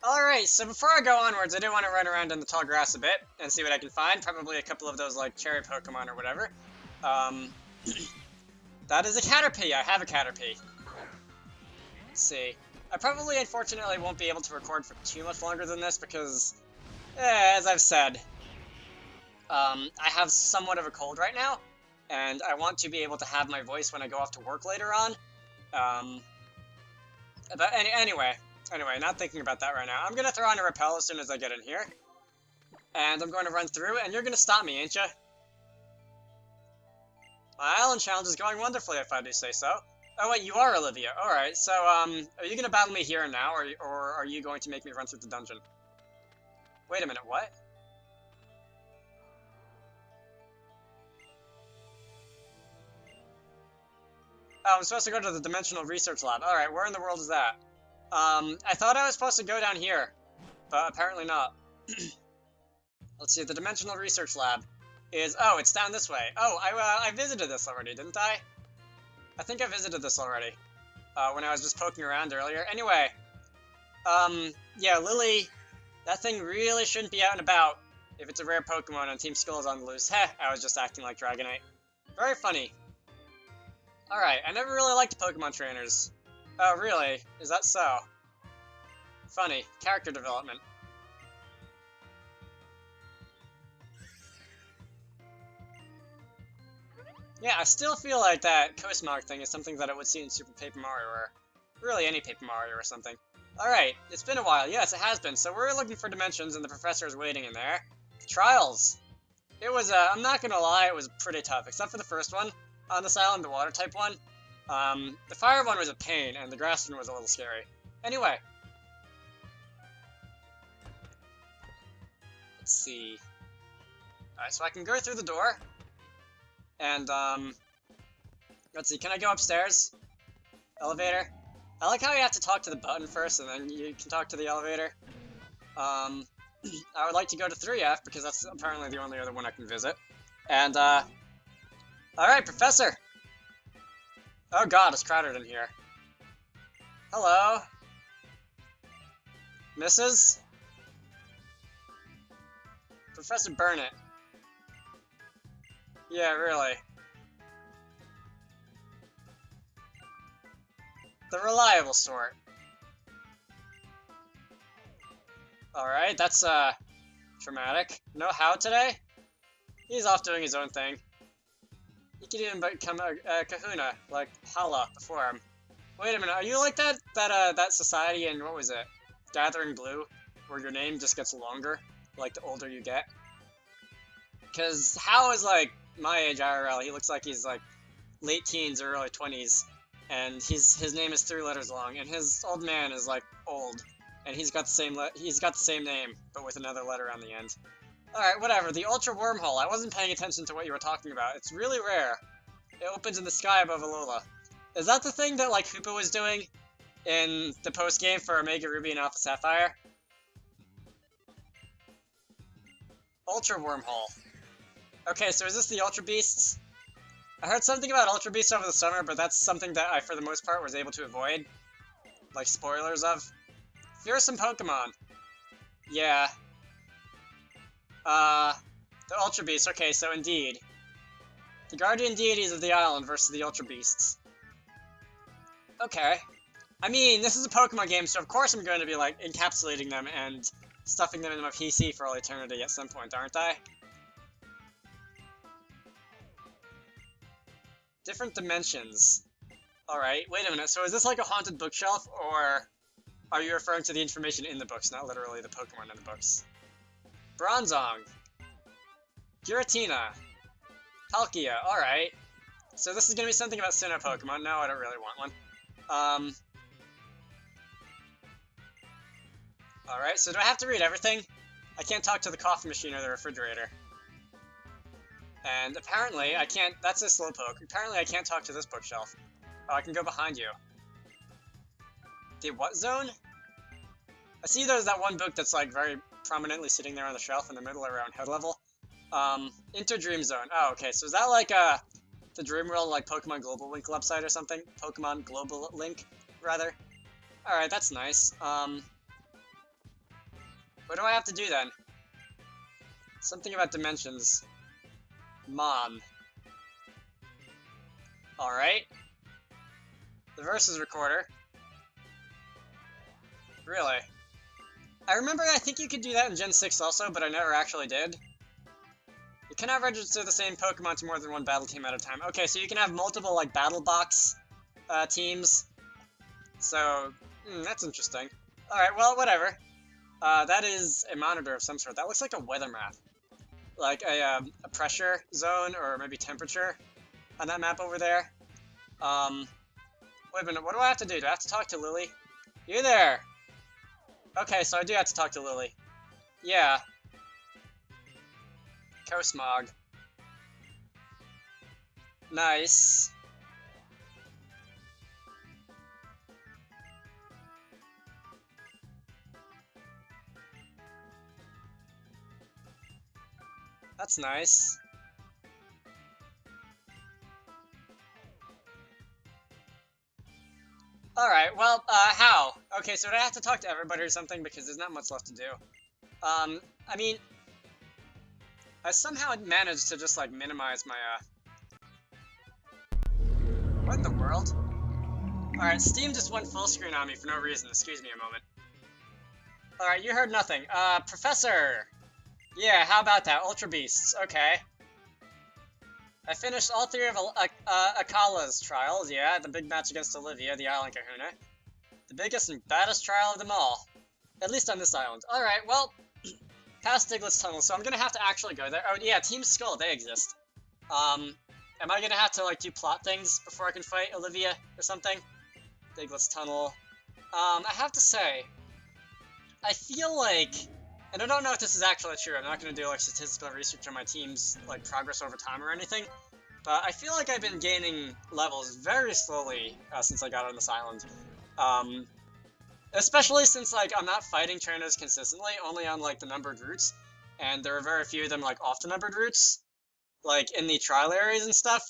Alright, so before I go onwards, I do want to run around in the tall grass a bit and see what I can find. Probably a couple of those, like, cherry Pokemon or whatever. Um, that is a Caterpie. I have a Caterpie. Let's see. I probably, unfortunately, won't be able to record for too much longer than this because, as I've said, I have somewhat of a cold right now, and I want to be able to have my voice when I go off to work later on. But anyway, not thinking about that right now. I'm gonna throw on a repel as soon as I get in here. And I'm going to run through, and you're gonna stop me, ain't ya? My island challenge is going wonderfully, if I do say so. Oh wait, you are Olivia. Alright, so, are you gonna battle me here and now, or are you going to make me run through the dungeon? Wait a minute, what? Oh, I'm supposed to go to the Dimensional Research Lab. Alright, where in the world is that? I thought I was supposed to go down here, but apparently not. Let's see, the Dimensional Research Lab is... Oh, it's down this way. Oh, I visited this already, didn't I? I think I visited this already, when I was just poking around earlier. Anyway, yeah, Lily, that thing really shouldn't be out and about if it's a rare Pokemon and Team Skull is on the loose. Heh, I was just acting like Dragonite. Very funny. Alright, I never really liked Pokemon trainers. Oh, really? Is that so? Funny. Character development. Yeah, I still feel like that Cosmog thing is something that I would see in Super Paper Mario, or really any Paper Mario or something. Alright, it's been a while. Yes, it has been. So we're looking for dimensions, and the professor is waiting in there. Trials! It was, I'm not gonna lie, it was pretty tough, except for the first one. On this island, the water-type one. The fire one was a pain, and the grass one was a little scary. Anyway. Let's see. Alright, so I can go through the door. And, let's see, can I go upstairs? Elevator? I like how you have to talk to the button first, and then you can talk to the elevator. I would like to go to 3F, because that's apparently the only other one I can visit. And, alright, Professor! Oh god, it's crowded in here. Hello? Mrs.? Professor Burnett. Yeah, really. The reliable sort. Alright, that's, traumatic. No how today? He's off doing his own thing. He could even become a kahuna, like Hala before him. Wait a minute, are you like that society in, what was it? Gathering Blue? Where your name just gets longer, like the older you get? Because Hal is like my age IRL. He looks like he's like late teens or early 20s, and his name is 3 letters long, and his old man is like old, and he's got the same name but with another letter on the end. All right, whatever. The Ultra Wormhole. I wasn't paying attention to what you were talking about. It's really rare. It opens in the sky above Alola. Is that the thing that like Hoopa was doing in the post game for Omega Ruby and Alpha Sapphire? Ultra Wormhole. Okay, so is this the Ultra Beasts? I heard something about Ultra Beasts over the summer, but that's something that I, for the most part, was able to avoid. Like, spoilers of. Fearsome Pokemon. Yeah. The Ultra Beasts. Okay, so indeed. The Guardian Deities of the Island versus the Ultra Beasts. Okay. I mean, this is a Pokemon game, so of course I'm going to be, like, encapsulating them and stuffing them into my PC for all eternity at some point, aren't I? Different dimensions. Alright, wait a minute, so is this like a haunted bookshelf, or are you referring to the information in the books, not literally the Pokemon in the books? Bronzong. Giratina. Palkia, alright. So this is gonna be something about Sinnoh Pokemon. No, I don't really want one. Alright, so do I have to read everything? I can't talk to the coffee machine or the refrigerator. And apparently I can't... That's a Slowpoke. Apparently I can't talk to this bookshelf. Oh, I can go behind you. The what zone? I see there's that one book that's like very prominently sitting there on the shelf in the middle around head level. Enter Dream Zone. Oh, okay, so is that like the Dream World, like Pokemon Global Link website or something? Pokemon Global Link, rather? Alright, that's nice. What do I have to do then? Something about dimensions. Mon. Alright. The versus recorder. Really? I remember I think you could do that in Gen 6 also, but I never actually did. You cannot register the same Pokemon to more than one battle team at a time. Okay, so you can have multiple, like, battle box teams. So, that's interesting. Alright, well, whatever. That is a monitor of some sort. That looks like a weather map. Like a pressure zone, or maybe temperature on that map over there. Wait a minute, what do I have to do? Do I have to talk to Lily? You there! Okay, so I do have to talk to Lily. Yeah. Cosmog. Nice. That's nice. Alright, well, how? Okay, so do I have to talk to everybody or something? Because there's not much left to do. I mean, I somehow managed to just, like, minimize my, What in the world? Alright, Steam just went full screen on me for no reason. Excuse me a moment. Alright, you heard nothing. Professor! Yeah, how about that? Ultra Beasts, okay. I finished all three of Akala's trials, yeah, the big match against Olivia, the island kahuna. The biggest and baddest trial of them all. At least on this island. Alright, well, past Diglett's Tunnel, so I'm gonna have to actually go there. Oh, yeah, Team Skull, they exist. Am I gonna have to, like, do plot things before I can fight Olivia or something? Diglett's Tunnel. I have to say, I feel like, and I don't know if this is actually true, I'm not gonna do, like, statistical research on my team's, like, progress over time or anything, but I feel like I've been gaining levels very slowly since I got on this island. Especially since, like, I'm not fighting trainers consistently, only on, like, the numbered routes, and there are very few of them, like, off the numbered routes, like, in the trial areas and stuff.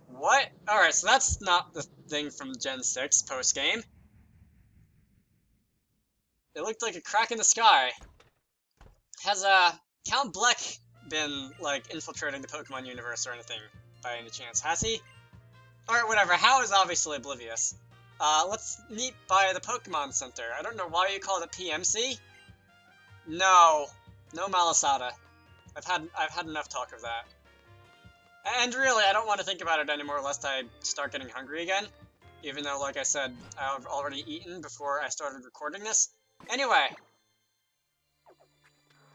What? Alright, so that's not the thing from Gen 6 post-game. It looked like a crack in the sky. Has, Count Bleck been, like, infiltrating the Pokemon universe or anything, by any chance? Has he? Alright, whatever. Hao is obviously oblivious. Let's meet by the Pokemon Center. I don't know why you call it a PMC? No. No Malasada. I've had enough talk of that. And really, I don't want to think about it anymore lest I start getting hungry again. Even though, like I said, I've already eaten before I started recording this. Anyway.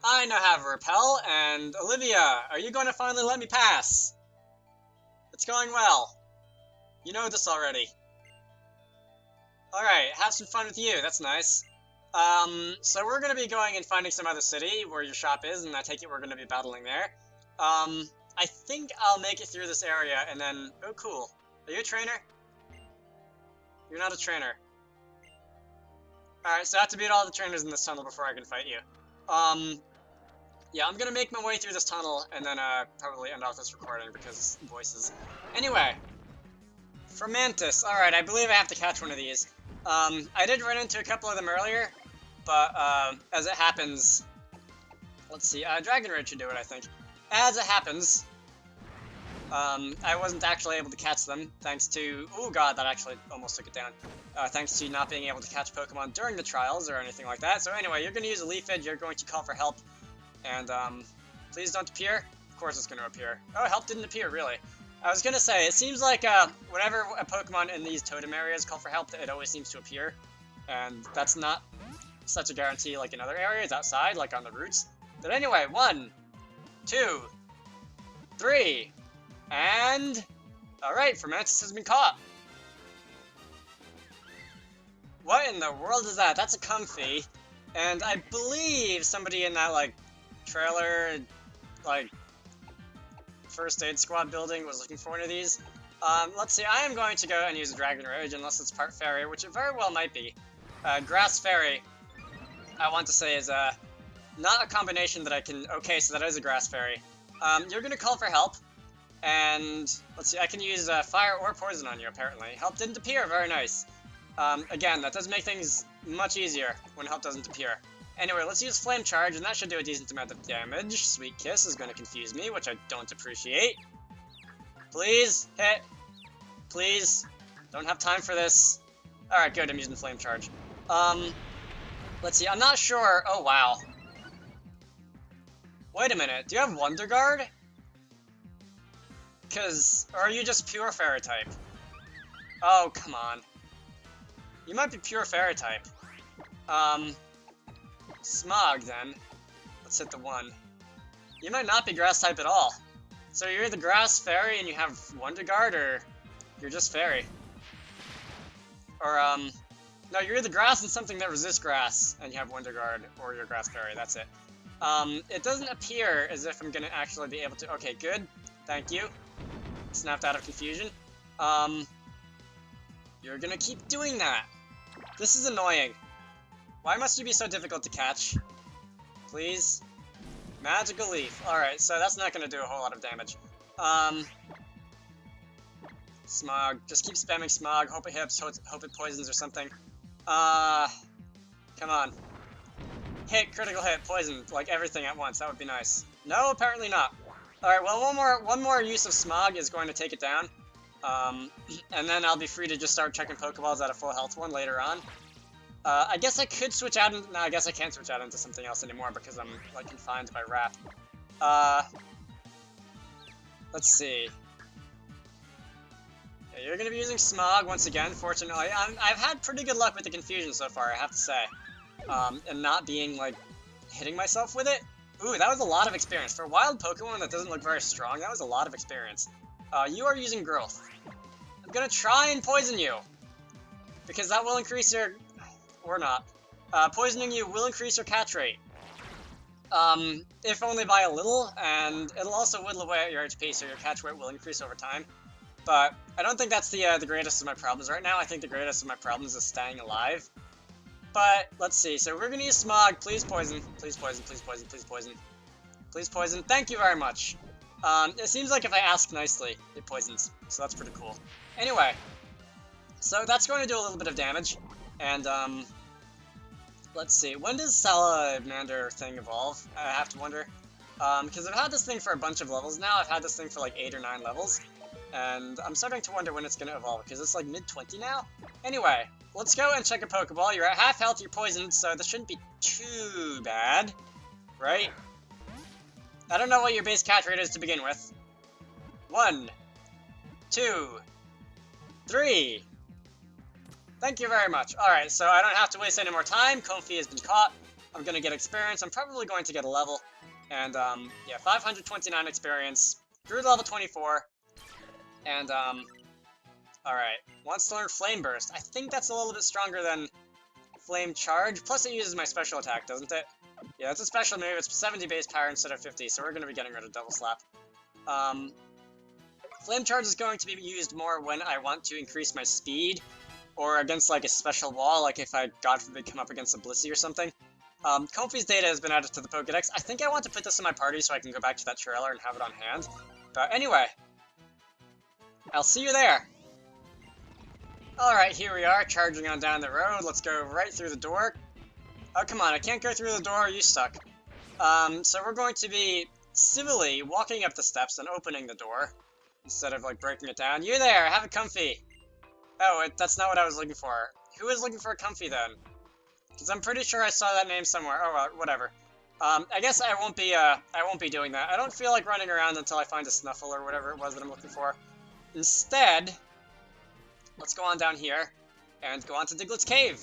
I now have Repel, and Olivia, are you going to finally let me pass? It's going well. You know this already. Alright, have some fun with you, that's nice. So we're gonna be going and finding some other city where your shop is, and I take it we're gonna be battling there. I think I'll make it through this area, and then... Oh, cool. Are you a trainer? You're not a trainer. Alright, so I have to beat all the trainers in this tunnel before I can fight you. Yeah, I'm gonna make my way through this tunnel, and then, probably end off this recording, because voices. Anyway. Fermentus. Alright, I believe I have to catch one of these. I did run into a couple of them earlier, but, as it happens... Let's see, Dragonite should do it, I think. As it happens, I wasn't actually able to catch them, thanks to... Oh god, that actually almost took it down. Thanks to not being able to catch Pokemon during the trials or anything like that. So anyway, you're going to use a Leaf Edge, you're going to call for help, and, please don't appear. Of course it's going to appear. Oh, help didn't appear, really. I was going to say, it seems like, whenever a Pokemon in these totem areas call for help, it always seems to appear. And that's not such a guarantee like in other areas outside, like on the routes. But anyway, 1, 2, 3, and... Alright, Fermentus has been caught. What in the world is that? That's a Comfey. And I believe somebody in that, like, trailer, like, first aid squad building was looking for one of these. Let's see, I am going to go and use a Dragon Rage, unless it's part Fairy, which it very well might be. Grass Fairy, I want to say, is, not a combination that I can... Okay, so that is a Grass Fairy. You're gonna call for help, and... Let's see, I can use, Fire or Poison on you, apparently. Help didn't appear, very nice. Again, that does make things much easier when help doesn't appear. Anyway, let's use Flame Charge, and that should do a decent amount of damage. Sweet Kiss is going to confuse me, which I don't appreciate. Please, hit. Please. Don't have time for this. Alright, good, I'm using Flame Charge. Let's see, I'm not sure. Oh, wow. Wait a minute, do you have Wonder Guard? Or are you just pure Fairy type? Oh, come on. You might be pure Fairy type. Smog, then. Let's hit the 1. You might not be Grass type at all. So you're the Grass Fairy and you have Wonder Guard, or you're just Fairy? Or, no, you're the Grass and something that resists Grass, and you have Wonder Guard, or you're Grass Fairy, that's it. It doesn't appear as if I'm gonna actually be able to... Okay, good. Thank you. Snapped out of confusion. You're gonna keep doing that. This is annoying. Why must you be so difficult to catch? Please? Magical Leaf. Alright, so that's not gonna do a whole lot of damage. Smog. Just keep spamming Smog. Hope it hits, hope it poisons or something. Come on. Hit, critical hit, poison, like everything at once. That would be nice. No, apparently not. Alright, well, one more use of Smog is going to take it down. And then I'll be free to just start checking Pokeballs at a full health one later on. I guess I could switch out no, I guess I can't switch out into something else anymore because I'm, like, confined by Wrap. Let's see. Yeah, you're gonna be using Smog once again, fortunately. I've had pretty good luck with the confusion so far, I have to say. And not being, like, hitting myself with it. Ooh, that was a lot of experience. For a wild Pokemon that doesn't look very strong, that was a lot of experience. You are using Growth. I'm gonna try and poison you. Because that will increase your... Or not. Poisoning you will increase your catch rate. If only by a little, and it'll also whittle away at your HP, so your catch rate will increase over time. But I don't think that's the greatest of my problems right now. I think the greatest of my problems is staying alive. But, let's see. So we're gonna use Smog. Please poison. Please poison, please poison, please poison. Please poison. Thank you very much. It seems like if I ask nicely, it poisons. So that's pretty cool. Anyway. So that's going to do a little bit of damage. And, let's see. When does Salamander thing evolve? I have to wonder. Because I've had this thing for a bunch of levels now. I've had this thing for like 8 or 9 levels. And I'm starting to wonder when it's going to evolve, because it's like mid-20 now? Anyway, let's go and check a Pokeball. You're at half health, you're poisoned, so this shouldn't be too bad. Right? I don't know what your base catch rate is to begin with. 1, 2, 3. Thank you very much. Alright, so I don't have to waste any more time. Comfy has been caught. I'm going to get experience. I'm probably going to get a level. And, yeah, 529 experience. Grew to level 24. And, alright. Wants to learn Flame Burst. I think that's a little bit stronger than Flame Charge. Plus it uses my special attack, doesn't it? Yeah, it's a special move. It's 70 base power instead of 50, so we're going to be getting rid of Double Slap. Flame Charge is going to be used more when I want to increase my speed, or against, like, a special wall, like if I, God forbid, come up against a Blissey or something. Comfy's data has been added to the Pokedex. I think I want to put this in my party so I can go back to that trailer and have it on hand. But anyway, I'll see you there. Alright, here we are, charging on down the road. Let's go right through the door. Oh, come on, I can't go through the door, you stuck. So we're going to be civilly walking up the steps and opening the door, instead of, like, breaking it down. You there, have a Comfy! Oh, that's not what I was looking for. Who is looking for a Comfy, then? Because I'm pretty sure I saw that name somewhere. Oh, well, whatever. I guess I won't be doing that. I don't feel like running around until I find a Snuffle or whatever it was that I'm looking for. Instead, let's go on down here and go on to Diglett's Cave.